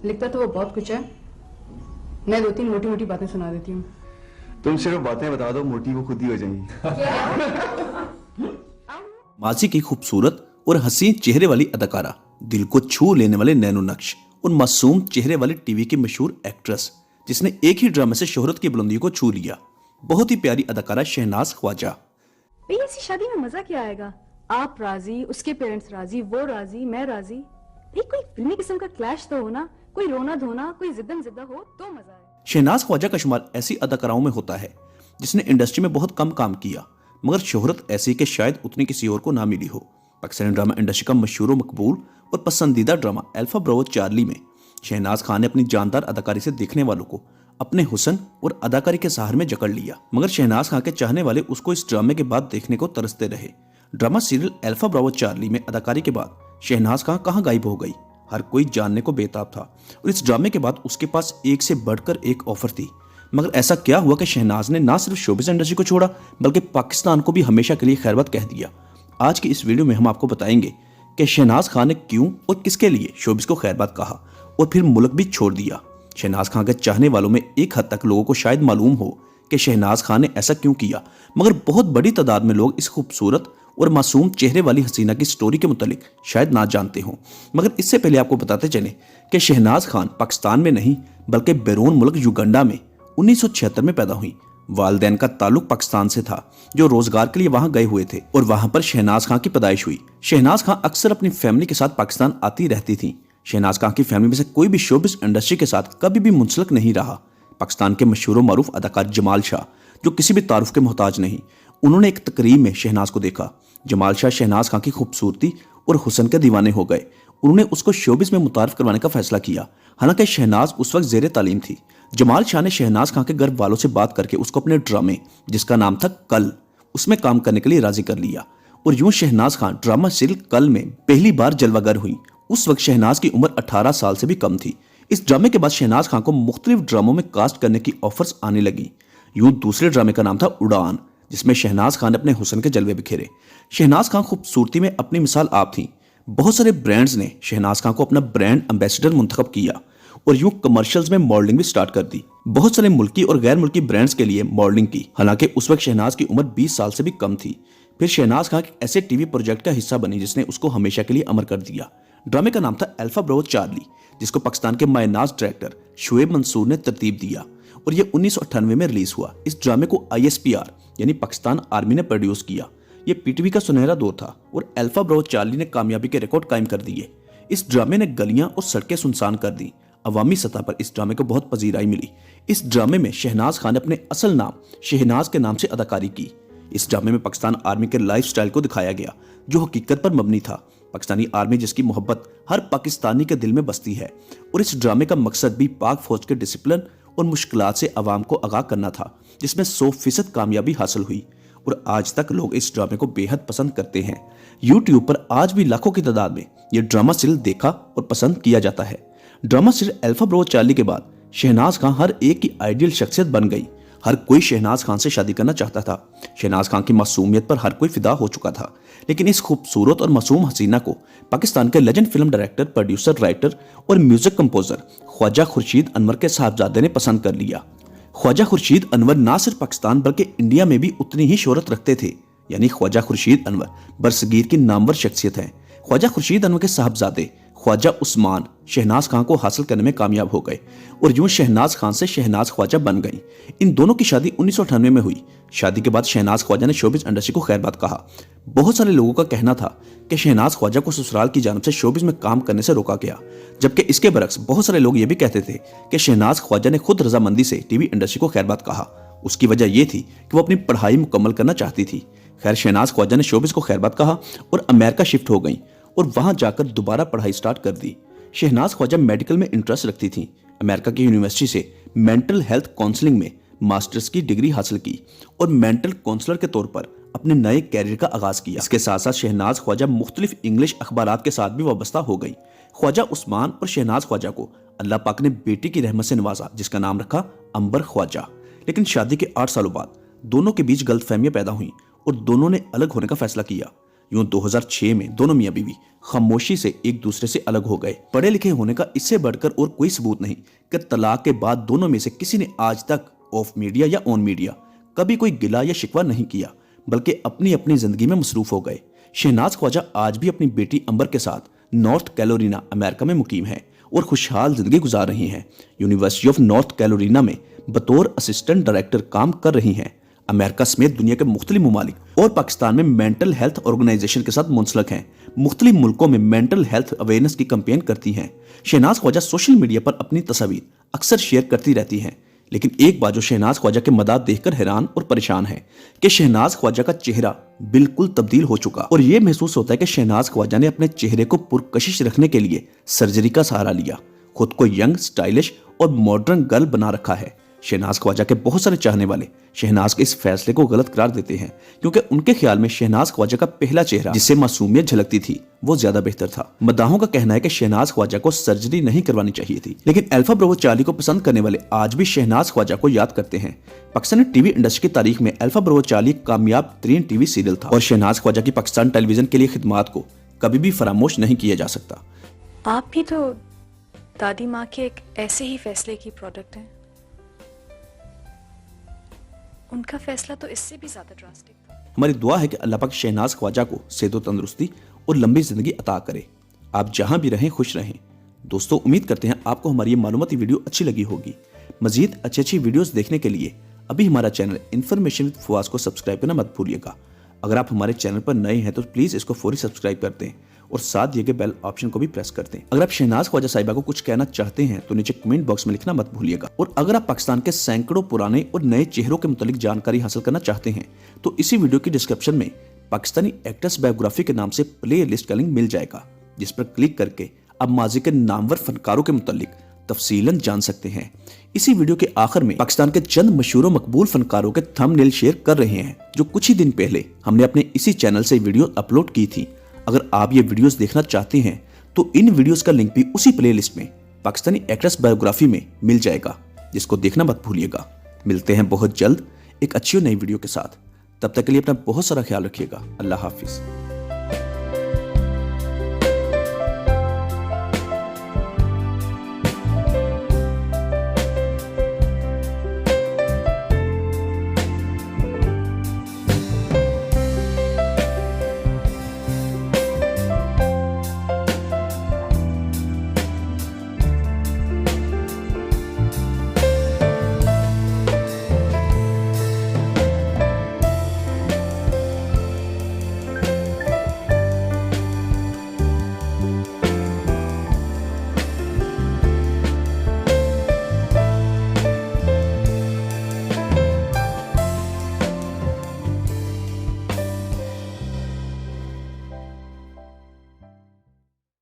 लिखता तो वो बहुत कुछ है, मैं 2-3 मोटी मोटी बातें सुना देती हूँ। तुम सिर्फ बातें बता दो, मोटी वो खुद ही हो जाएंगी। माजी की खूबसूरत और हसीन चेहरे वाली अदाकारा, दिल को छू लेने वाले नैनो नक्श और मासूम चेहरे वाली टीवी की मशहूर एक्ट्रेस जिसने एक ही ड्रामे से शोहरत की बुलंदियों को छू लिया, बहुत ही प्यारी अदाकारा शहनाज ख्वाजा। भैया ऐसी शादी में मजा क्या आएगा? आप राजी, उसके पेरेंट्स राजी, वो राजी, मैं राजी। भाई कोई फिल्मी किस्म का क्लैश तो हो ना, कोई रोना धोना, कोई जिद्दम जिद्दा हो तो मजा आए। शहनाज ख्वाजा का शुमार ऐसी अदाकाराओं में होता है जिसने इंडस्ट्री में बहुत कम काम किया, मगर शोहरत ऐसी कि शायद उतनी किसी और को ना मिली हो। पाकिस्तानी ड्रामा इंडस्ट्री का मशहूर मकबूल और पसंदीदा ड्रामा अल्फा ब्रावो चार्ली में शहनाज खान ने अपनी जानदार अदाकारी से देखने वालों को अपने हुस्न और अदाकारी के सहारे में जकड़ लिया, मगर शहनाज खान के चाहने वाले उसको इस ड्रामे के बाद देखने को तरसते रहे। Drama serial alpha Bravo Charlie में अदाकारी के बाद शहनाज खान कहाँ गायब हो गई, हर कोई जानने को बेताब था। और इस ड्रामे के बाद उसके पास एक से बढ़कर एक ऑफर थी, मगर ऐसा क्या हुआ कि शहनाज ने ना सिर्फ शोबिस इंडस्ट्री को छोड़ा बल्कि पाकिस्तान को भी हमेशा के लिए खैरबत कह दिया। आज की इस वीडियो में हम आपको बताएंगे कि शहनाज खान ने क्यों और किसके लिए शोबिस को खैरबत कहा और फिर मुल्क भी छोड़ दिया। शहनाज खान के चाहने वालों में एक हद तक लोगों को शायद मालूम हो कि शहनाज खान ने ऐसा क्यों किया, मगर बहुत बड़ी तादाद में लोग इस खूबसूरत और मासूम चेहरे वाली हसीना की स्टोरी के मुतालिक शायद ना जानते हों। मगर इससे पहले आपको बताते चले कि शहनाज खान पाकिस्तान में नहीं बल्कि बैरून मुल्क युगांडा में 1976 में पैदा हुई। वालिदैन का ताल्लुक पाकिस्तान से था जो रोजगार के लिए वहां गए हुए थे और वहां पर शहनाज खान की पैदाइश हुई। शहनाज खान अक्सर अपनी फैमिली के साथ पाकिस्तान आती रहती थी। शहनाज खान की फैमिली में से कोई भी शोबिस इंडस्ट्री के साथ कभी भी मुंसलिक नहीं रहा। पाकिस्तान के मशहूर मारूफ अदाकार जमाल शाह जो किसी भी तारुफ के मोहताज नहीं, उन्होंने एक तकरीब में शहनाज को देखा। जमाल शाह शहनाज खान की खूबसूरती और हुस्न के दीवाने हो गए। उन्होंने उसको शोबिस में मुतारफ करवाने का फैसला किया। हालांकि शहनाज उस वक्त जेर तालीम थी। जमाल शाह ने शहनाज खान के घर वालों से बात करके उसको अपने ड्रामे जिसका नाम था कल, उसमें काम करने के लिए राजी कर लिया और यूं शहनाज खान ड्रामा सीरियल कल में पहली बार जलवागर हुई। उस वक्त शहनाज की उम्र 18 साल से भी कम थी। इस ड्रामे के बाद शहनाज खान को मुख्तलिफ ड्रामों में कास्ट करने की ऑफर्स आने लगी। यूं दूसरे ड्रामे का नाम था उड़ान, जिसमें शहनाज खान ने अपने हुस्न के जलवे बिखेरे। शहनाज खान खूबसूरती में अपनी मिसाल आप थी। बहुत सारे ब्रांड्स ने शहनाज खान को अपना ब्रांड एम्बेसडर मुंतखब किया और यूं कमर्शियल्स में मॉडलिंग भी स्टार्ट कर दी। बहुत सारे मुल्की और गैर मुल्की ब्रांड्स के लिए मॉडलिंग की। हालांकि उस वक्त शहनाज की उम्र 20 साल से भी कम थी। फिर शहनाज खान ऐसे टीवी प्रोजेक्ट का हिस्सा बनी जिसने उसको हमेशा के लिए अमर कर दिया। ड्रामे का नाम था अल्फा ब्रावो चार्ली, जिसको पाकिस्तान के मायनाज डायरेक्टर शुएब मंसूर ने तरतीब दिया और यह 1998 में रिलीज हुआ। इस ड्रामे को ISPR यानी पाकिस्तान आर्मी ने प्रोड्यूस किया। ये पीटीवी का सुनहरा दौर था और अल्फा ब्रावो चार्ली ने कामयाबी के रिकॉर्ड कायम कर दिए। इस ड्रामे ने गलियां और सड़कें सुनसान कर दी। अवामी सतह पर इस ड्रामे को बहुत पजीराई मिली। इस ड्रामे में शहनाज खान ने अपने असल नाम शहनाज के नाम से अदाकारी की। इस ड्रामे में पाकिस्तान आर्मी के लाइफस्टाइल को दिखाया गया जो हकीकत पर मबनी था। पाकिस्तानी आर्मी जिसकी मोहब्बत हर पाकिस्तानी के दिल में बसती है और इस ड्रामे का मकसद भी पाक फौज के डिसिप्लिन और मुश्किलात से अवाम को आगाह करना था, जिसमें 100% कामयाबी हासिल हुई और आज तक लोग इस ड्रामे को बेहद पसंद करते हैं। यूट्यूब पर आज भी लाखों की तादाद में यह ड्रामा सीरियल देखा और पसंद किया जाता है। Drama serial alpha Bravo Charlie के बाद शहनाज खान हर एक की आइडियल शख्सियत बन गई। हर कोई शहनाज खान से शादी करना चाहता था। शहनाज खान की मासूमियत पर हर कोई फिदा हो चुका था, लेकिन इस खूबसूरत और मासूम हसीना को पाकिस्तान के legend film director, producer, writer और म्यूजिक कंपोजर ख्वाजा खुर्शीद अनवर के साहबजादे ने पसंद कर लिया। ख्वाजा खुर्शीद अनवर ना सिर्फ पाकिस्तान बल्कि इंडिया में भी उतनी ही शोहरत रखते थे। यानी ख्वाजा खुर्शीद अनवर बरसगीर की नामवर शख्सियत है। ख्वाजा खुर्शीद अनवर के साहबजादे ख्वाजा उस्मान शहनाज खान को हासिल करने में कामयाब हो गए और यूं शहनाज खान से शहनाज ख्वाजा बन गई। इन दोनों की शादी 1998 में हुई। शादी के बाद शहनाज ख्वाजा ने शोबिस इंडस्ट्री को खैरबाद कहा। बहुत सारे लोगों का कहना था कि शहनाज ख्वाजा को ससुराल की जानब से शोबिस में काम करने से रोका गया, जबकि इसके बरक्स बहुत सारे लोग ये भी कहते थे कि शहनाज ख्वाजा ने खुद रजामंदी से टीवी इंडस्ट्री को खैरबाद कहा। उसकी वजह यह थी कि वो अपनी पढ़ाई मुकम्मल करना चाहती थी। खैर, शहनाज ख्वाजा ने शोबिस को खैरबाद कहा और अमेरिका शिफ्ट हो गई और वहां जाकर दोबारा पढ़ाई स्टार्ट कर दी। शहनाज ख्वाजा मेडिकल में इंटरेस्ट रखती थी। अमेरिका की यूनिवर्सिटी से मेंटल हेल्थ काउंसलिंग में मास्टर्स की डिग्री हासिल की और मेंटल काउंसलर के तौर पर अपने नए कैरियर का आगाज किया। इसके साथ साथ शहनाज ख्वाजा मुख्तलिफ इंग्लिश अखबारात के साथ भी वाबस्ता हो गई। ख्वाजा उस्मान और शहनाज ख्वाजा को अल्लाह पाक ने बेटी की रहमत से नवाजा, जिसका नाम रखा अंबर ख्वाजा। लेकिन शादी के 8 सालों बाद दोनों के बीच गलतफहमियां पैदा हुई और दोनों ने अलग होने का फैसला किया। यूं 2006 में दोनों मियां बीवी खामोशी से एक दूसरे से अलग हो गए। पढ़े लिखे होने का इससे बढ़कर और कोई सबूत नहीं कि तलाक के बाद दोनों में से किसी ने आज तक ऑफ मीडिया या ऑन मीडिया कभी कोई गिला या शिकवा नहीं किया, बल्कि अपनी अपनी जिंदगी में मसरूफ हो गए। शहनाज ख्वाजा आज भी अपनी बेटी अंबर के साथ नॉर्थ कैरोलिना अमेरिका में मुकीम है और खुशहाल जिंदगी गुजार रही हैं। यूनिवर्सिटी ऑफ नॉर्थ कैरोलिना में बतौर असिस्टेंट डायरेक्टर काम कर रही हैं। अमेरिका समेत दुनिया के मुख्तलिफ ममालिक और पाकिस्तान में मेंटल हेल्थ ऑर्गेनाइजेशन के साथ मुंसलिक हैं। मुख्तलिफ मुल्कों में मेंटल हेल्थ अवेयरनेस की कैंपेन करती हैं। शहनाज ख्वाजा सोशल मीडिया पर अपनी तस्वीर अक्सर शेयर करती रहती हैं, लेकिन एक बात जो शहनाज ख्वाजा के मदाद देखकर हैरान और परेशान है कि शहनाज ख्वाजा का चेहरा बिल्कुल तब्दील हो चुका और यह महसूस होता है कि शहनाज ख्वाजा ने अपने चेहरे को पुरकशिश रखने के लिए सर्जरी का सहारा लिया। खुद को यंग, स्टाइलिश और मॉडर्न गर्ल बना रखा है। शहनाज ख्वाजा के बहुत सारे चाहने वाले शहनाज के इस फैसले को गलत करार देते हैं, क्योंकि उनके ख्याल में शहनाज ख्वाजा का पहला चेहरा जिससे मासूमियत झलकती थी वो ज्यादा बेहतर था। मदाहों का कहना है कि शहनाज ख्वाजा को सर्जरी नहीं करवानी चाहिए थी, लेकिन अल्फा ब्रावो चार्ली को पसंद करने वाले आज भी शहनाज ख्वाजा को याद करते हैं। पाकिस्तानी टीवी इंडस्ट्री की तारीख में अल्फा ब्रावो चार्ली कामयाब तरीन टीवी सीरियल था और शहनाज ख्वाजा की पाकिस्तान टेलीविजन के लिए खिदमात को कभी भी फरामोश नहीं किया जा सकता। आप भी तो दादी माँ के एक ऐसे ही फैसले की प्रोडक्ट हैं। उनका फैसला तो इससे भी ज्यादा ड्रास्टिक था। हमारी दुआ है कि अल्लाह पाक शहनाज ख्वाजा को सेहत व तंदुरुस्ती और लंबी जिंदगी अता करे। आप जहां भी रहें खुश रहें। दोस्तों, उम्मीद करते हैं आपको हमारी ये मालूमाती वीडियो अच्छी लगी होगी। मजीद अच्छी वीडियोस देखने के लिए अभी हमारा चैनल इन्फॉर्मेशन विद फवाज को सब्सक्राइब करना मत भूलिएगा। अगर आप हमारे चैनल पर नए हैं तो प्लीज इसको फौरी सब्सक्राइब कर दें और साथ दिए गए बेल ऑप्शन को भी प्रेस कर दें। अगर आप शहनाज ख्वाजा साहिबा को कुछ कहना चाहते हैं तो नीचे कमेंट बॉक्स में लिखना मत भूलिएगा। और अगर आप पाकिस्तान के सैकड़ों पुराने और नए चेहरों के मुतालिक जानकारी हासिल करना चाहते हैं तो इसी वीडियो की डिस्क्रिप्शन में पाकिस्तानी एक्टर्स बायोग्राफी के नाम से प्ले लिस्ट का लिंक मिल जाएगा, जिस पर क्लिक करके आप माजी के नामवर फनकारों के मुतालिक तफसीलन जान सकते हैं। इसी वीडियो के आखिर में पाकिस्तान के चंद मशहूर और मकबूल फनकारों के थंबनेल शेयर कर रहे हैं, जो कुछ ही दिन पहले हमने अपने इसी चैनल से वीडियो अपलोड की थी। अगर आप ये वीडियोस देखना चाहते हैं तो इन वीडियोस का लिंक भी उसी प्लेलिस्ट में पाकिस्तानी एक्ट्रेस बायोग्राफी में मिल जाएगा, जिसको देखना मत भूलिएगा। मिलते हैं बहुत जल्द एक अच्छी और नई वीडियो के साथ। तब तक के लिए अपना बहुत सारा ख्याल रखिएगा। अल्लाह हाफिज।